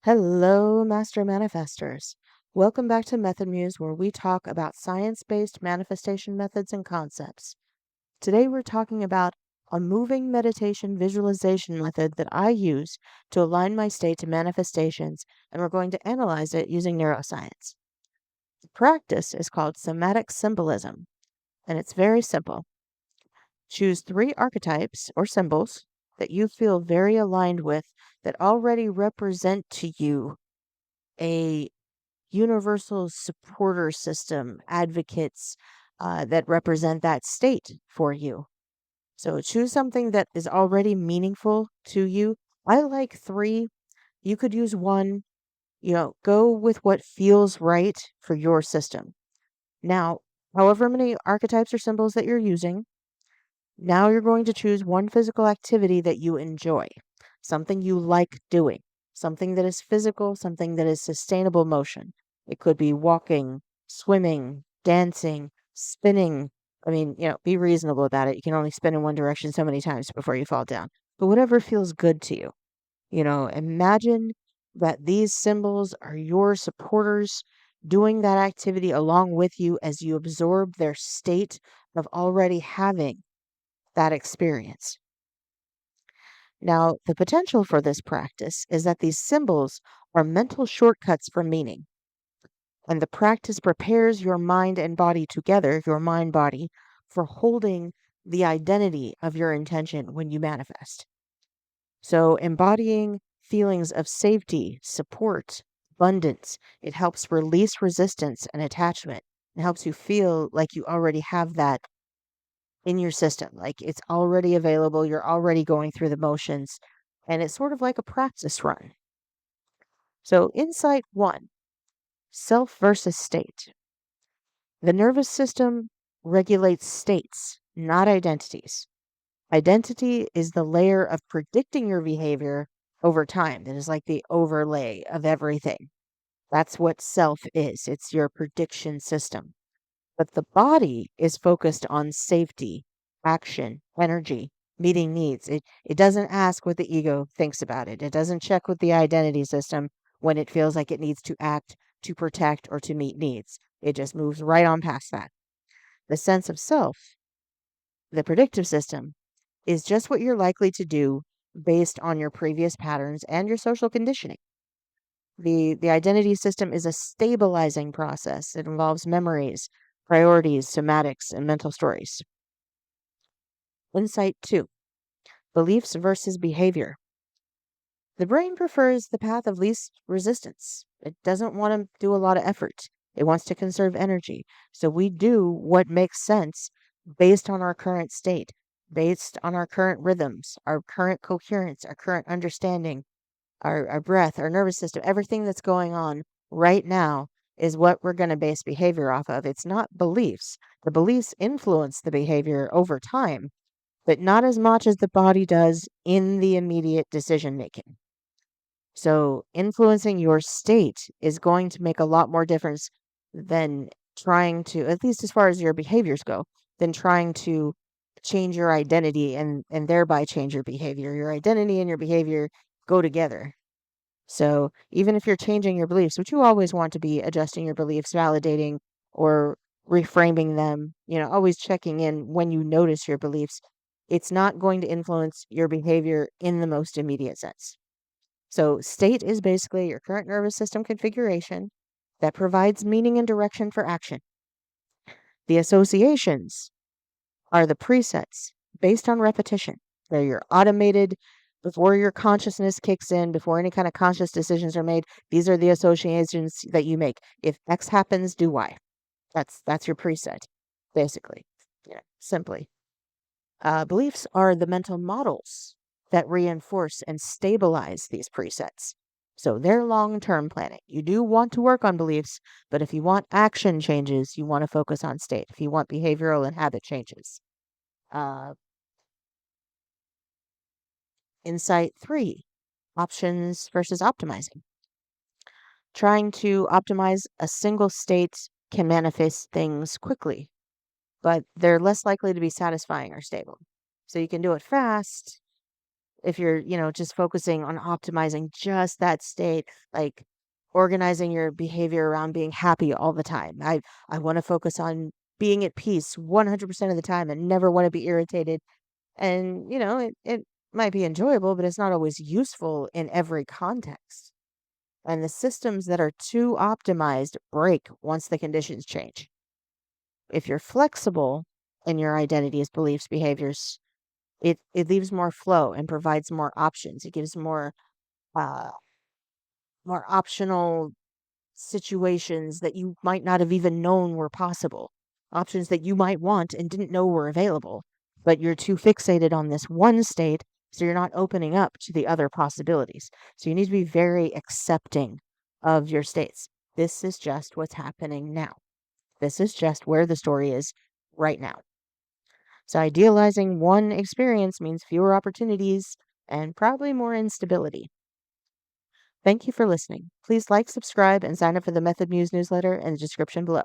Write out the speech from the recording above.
Hello, Master Manifestors. Welcome back to MethodMuse, where we talk about science-based manifestation methods and concepts. Today, we're talking about a moving meditation visualization method that I use to align my state to manifestations, and we're going to analyze it using neuroscience. The practice is called Somatic Symbolism, and it's very simple. Choose 3 archetypes or symbols that you feel very aligned with that already represent to you a universal supporter system, advocates that represent that state for you. So choose something that is already meaningful to you. I like 3. You could use 1. Go with what feels right for your system. Now, however many archetypes or symbols that you're using, now you're going to choose one physical activity that you enjoy, something you like doing, something that is physical, something that is sustainable motion. It could be walking, swimming, dancing, spinning. Be reasonable about it. You can only spin in one direction so many times before you fall down. But whatever feels good to you. Imagine that these symbols are your supporters doing that activity along with you as you absorb their state of already having that experience. Now, the potential for this practice is that these symbols are mental shortcuts for meaning, and the practice prepares your mind and body together, your mind body, for holding the identity of your intention when you manifest. So, embodying feelings of safety, support, abundance, it helps release resistance and attachment. It helps you feel like you already have that in your system. Like it's already available, you're already going through the motions, and it's sort of like a practice run. So, insight 1, self versus state. The nervous system regulates states, not identities. Identity is the layer of predicting your behavior over time. That is like the overlay of everything. That's what self is. It's your prediction system. But the body is focused on safety, action, energy, meeting needs. It doesn't ask what the ego thinks about it. It doesn't check with the identity system when it feels like it needs to act, to protect, or to meet needs. It just moves right on past that. The sense of self, the predictive system, is just what you're likely to do based on your previous patterns and your social conditioning. The identity system is a stabilizing process. It involves memories, priorities, somatics, and mental stories. Insight 2, beliefs versus behavior. The brain prefers the path of least resistance. It doesn't want to do a lot of effort. It wants to conserve energy. So we do what makes sense based on our current state, based on our current rhythms, our current coherence, our current understanding, our breath, our nervous system, everything that's going on right now is what we're going to base behavior off of. It's not beliefs. The beliefs influence the behavior over time, but not as much as the body does in the immediate decision making. So, influencing your state is going to make a lot more difference than trying to, at least as far as your behaviors go, than trying to change your identity and thereby change your behavior. Your identity and your behavior go together. So even if you're changing your beliefs, which you always want to be adjusting your beliefs, validating or reframing them, always checking in when you notice your beliefs, it's not going to influence your behavior in the most immediate sense. So state is basically your current nervous system configuration that provides meaning and direction for action. The associations are the presets based on repetition. They're your automated, before your consciousness kicks in, before any kind of conscious decisions are made. These are the associations that you make. If X happens, do Y. That's your preset, basically. Simply. Beliefs are the mental models that reinforce and stabilize these presets. So they're long-term planning. You do want to work on beliefs, but if you want action changes, you want to focus on state. If you want behavioral and habit changes. Uh, Insight 3, options versus optimizing. Trying to optimize a single state can manifest things quickly, but they're less likely to be satisfying or stable. So you can do it fast, If you're, just focusing on optimizing just that state, like organizing your behavior around being happy all the time. I want to focus on being at peace 100% of the time and never want to be irritated. And, it might be enjoyable, but it's not always useful in every context. And the systems that are too optimized break once the conditions change. If you're flexible in your identities, beliefs, behaviors, it leaves more flow and provides more options. It gives uh more optional situations that you might not have even known were possible. Options that you might want and didn't know were available, but you're too fixated on this one state, so you're not opening up to the other possibilities. So you need to be very accepting of your states. This is just what's happening now. This is just where the story is right now. So idealizing one experience means fewer opportunities and probably more instability. Thank you for listening. Please like, subscribe, and sign up for the Method Muse newsletter in the description below.